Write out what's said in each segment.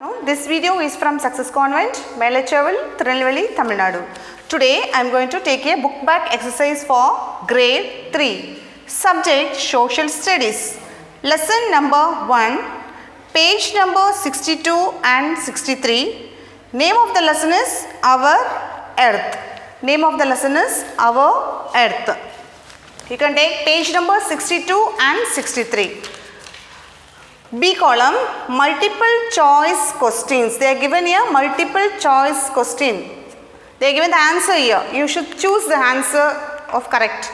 This video is from Success Convent, Melachaval, Tirunelveli, Tamil Nadu. Today I am going to take a book back exercise for grade 3. Subject Social Studies. Lesson number 1, page number 62 and 63. Name of the lesson is Our Earth. Name of the lesson is Our Earth. You can take page number 62 and 63. B column, multiple choice questions. They are given here multiple choice question. They are given the answer here. You should choose the answer of correct.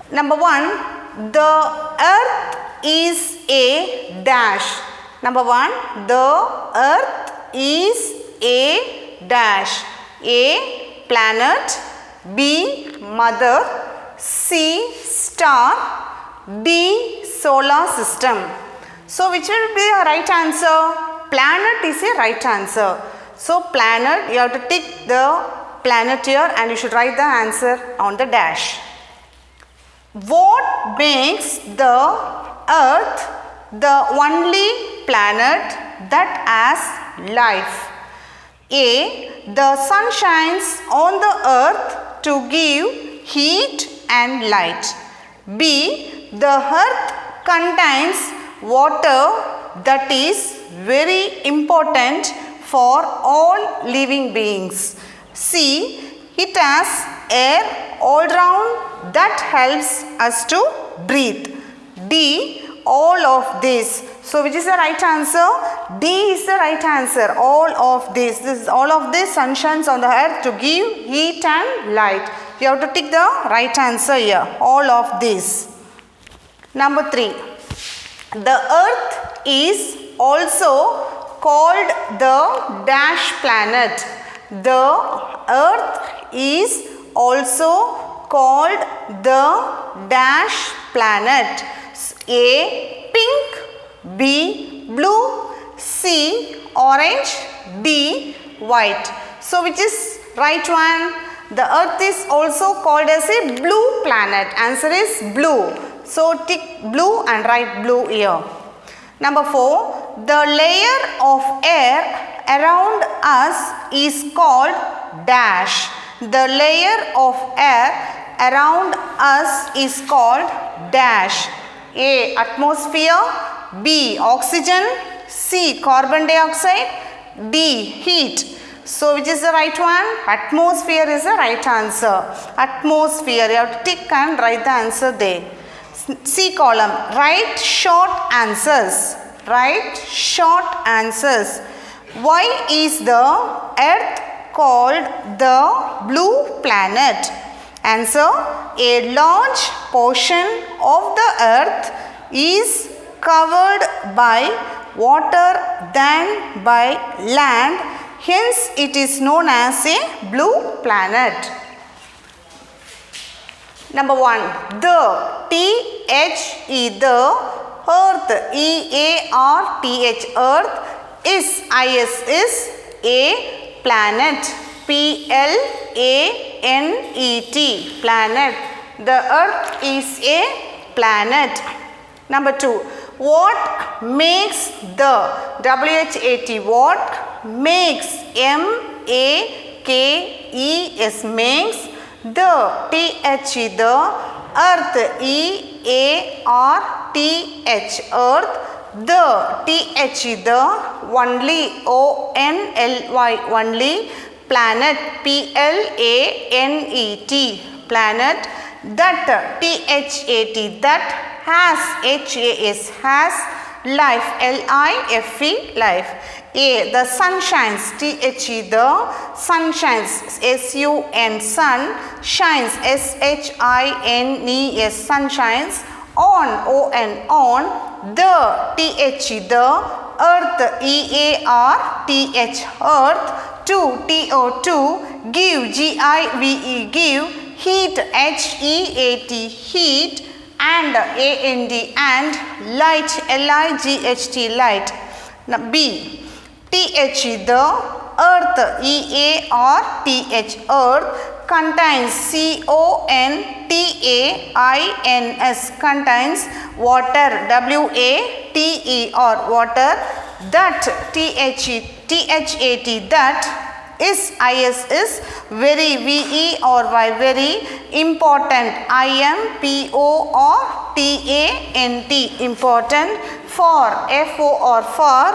Number 1, the earth is a dash. Number 1, the earth is a dash. A, planet. B, mother. C, star. D, solar system. So, which will be the right answer? Planet is a right answer. So, planet, you have to tick the planet here and you should write the answer on the dash. What makes the earth the only planet that has life? A, the sun shines on the earth to give heat and light. B, the earth contains water that is very important for all living beings. C, it has air all round that helps us to breathe. D, all of this. So which is the right answer? D is the right answer. All of this. This is all of this sun shines on the earth to give heat and light. You have to tick the right answer here. All of this. Number 3. The earth is also called the dash planet. The earth is also called the dash planet. A, pink. B, blue. C, orange. D, white. So which is right one? The earth is also called as a blue planet. Answer is blue. So tick blue and write blue here. Number 4, the layer of air around us is called dash. The layer of air around us is called dash. A, atmosphere. B, oxygen. C, carbon dioxide. D, heat. So which is the right one? Atmosphere is the right answer. Atmosphere. You have to tick and write the answer there. C column, write short answers. Write short answers. Why is the earth called the blue planet? Answer, a large portion of the earth is covered by water than by land. Hence, it is known as a blue planet. Number 1, the T-H-E, the earth, E-A-R-T-H, earth is, I-S is a planet, P-L-A-N-E-T, planet. The earth is a planet. Number 2, what makes the, W-H-A-T, what makes, M-A-K-E-S, makes the, T-H-E, the earth, E-A-R-T-H, earth, the, T-H-E, the, only, O-N-L-Y, only, planet, P-L-A-N-E-T, planet, that, T-H-A-T, that, has, H-A-S, has, life, L-I-F-E, life. A, the sun shines, T-H-E, the sun shines, S-U-N, sun, shines, S-H-I-N-E-S, sun shines, on, O-N, on, the, T-H-E, the, earth, E-A-R-T-H, earth, to, T-O-2, give, G-I-V-E, give, heat, H-E-A-T, heat, and, A-N-D, and, light, L-I-G-H-T, light. Now, B, T-H-E, the earth, E-A-R-T-H, earth, contains, C-O-N-T-A-I-N-S, contains water, W-A-T-E-R, water, that, THAT, that is very, VE or Y, very important, IMPO or TANT, important, for, FO or for,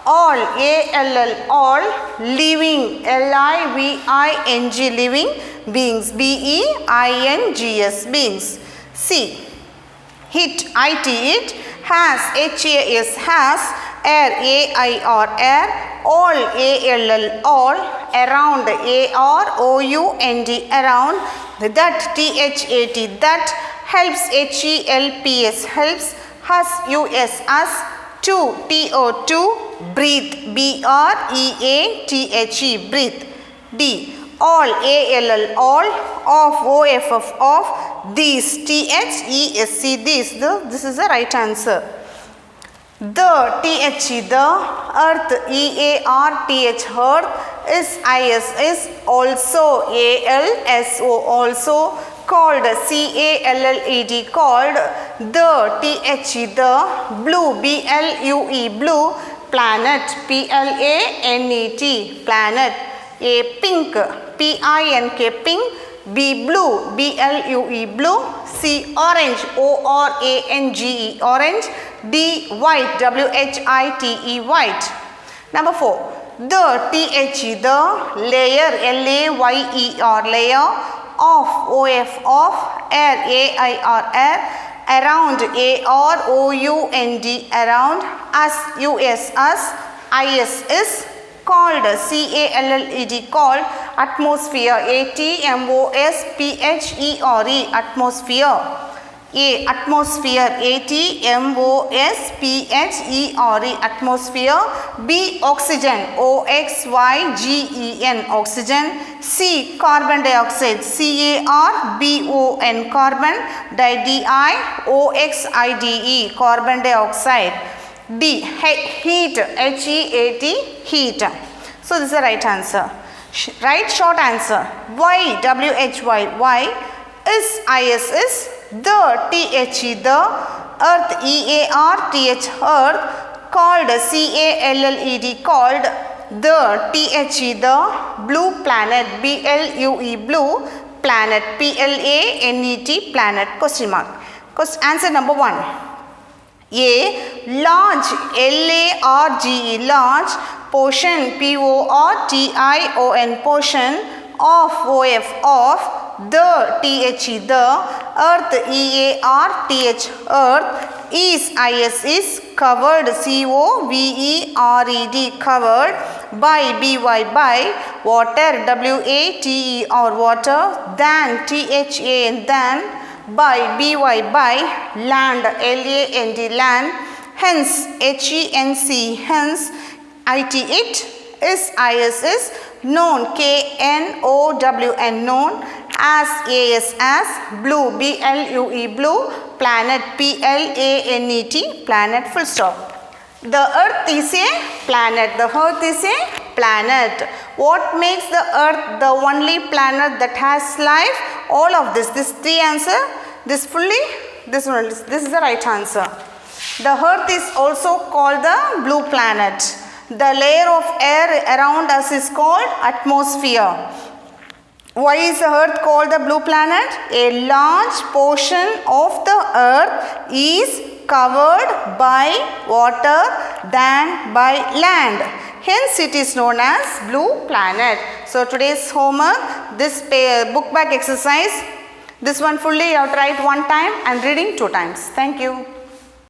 all, ALL, all, living, LIVING, living beings, BEINGS, beings. C, it, IT, it, has, HAS, has, air, AIR, air, all, ALL, all, around, AROUND, around, that, THAT, that, helps, HELPS, helps, us, us, to, TO2, breathe, BREATHE, breathe. D, all, ALL, all, of, OFF, of, these, THESC, these, this is the right answer. The, THE, the, earth, EARTH, earth, is, also, ALSO, also, called, CALLED, called, the, THE, the, blue, BLUE, blue, planet, PLANET, planet. A, pink, PINK, pink. B, blue, BLUE, blue. C, orange, ORANGE, orange. D, white, WHITE, white. Number 4. The, THE, the, layer, LAYER, layer, of, OF, of, air, AIR, air, around, AROUND, around, us, is, called, CALLED, called, atmosphere, ATMOSPHERE, atmosphere. A, atmosphere, ATMOSPHERE, atmosphere. B, oxygen, OXYGEN, oxygen. C, carbon dioxide, CARBON, carbon, DIOXIDE, carbon dioxide. D, heat, HEAT, heat. So this is the right answer. Right, short answer. Why, WHY, why, is, the, THE, the, earth, EARTH, earth, called, CALLED, called, the, THE, the, blue, planet, BLUE, blue, planet, PLANET, planet, question mark. Answer number 1. A, large, LARGE, large, portion, PORTION, portion, of, OF, of, the, THE, the, earth, EARTH, earth, is, covered, COVERED, covered, by, BY, by, water, WATE, or water, than, THAN, than, by, BY, by, land, LAND, land, hence, HENC, hence, IT, it, is, known, KNOWN, known, as, as, blue, BLUE, blue, planet, PLANET, planet, full stop. The earth is a planet. The earth is a planet. What makes the earth the only planet that has life? All of this. This 3 answer. This fully. This one. This is the right answer. The earth is also called the blue planet. The layer of air around us is called atmosphere. Why is the earth called the blue planet? A large portion of the earth is covered by water than by land. Hence it is known as blue planet. So today's homework, this book back exercise, this one fully you have to write 1 time and reading 2 times. Thank you.